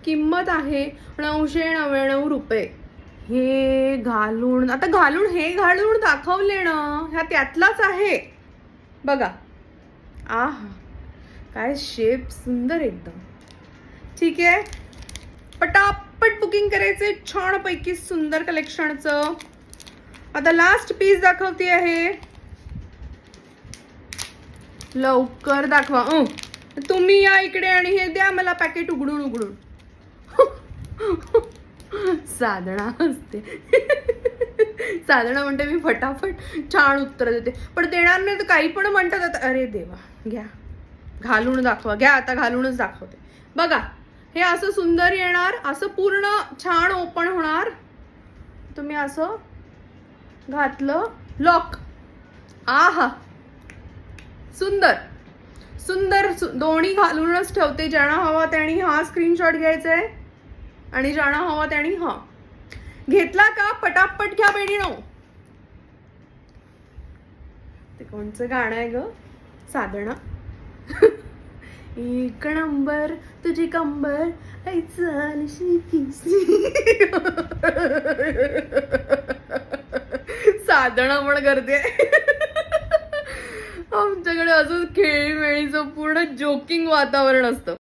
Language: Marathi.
किंमत आहे 999 रुपये. हे घालून आता हे घालून दाखवले ना, ह्या त्यातलाच आहे बघा. आहा, काय शेप सुंदर एकदम. ठीक आहे, पटापट बुकिंग करायचे छानपैकी सुंदर कलेक्शनचं. आता लास्ट पीस दाखवते आहे, लवकर दाखवा. तुम्ही या इकडे आणि हे द्या मला पॅकेट उघडून. साधना असते. साधना म्हणते मी फटाफट छान उत्तर देते, पण देणार नाही तर काही पण म्हणतात. आता अरे देवा, घ्या घालून दाखवा. घ्या आता घालूनच दाखवते बघा. हे असं सुंदर येणार, असं पूर्ण छान ओपन होणार. तुम्ही असं घातलं, लॉक. आहा, सुंदर सुंदर. दोन्ही घालूनच ठेवते. ज्यांना हवा त्यांनी हा स्क्रीनशॉट घ्यायचा आहे आणि ज्यांना हवा त्यांनी हा घेतला का पटापट घ्या बेडीनो. ते कोणचं गाणं आहे ग, साधना? एक नंबर तुझी कंबर साधना पण करते. आमच्याकडे असं खेळीमेळीचं पूर्ण जोकिंग वातावरण असतं.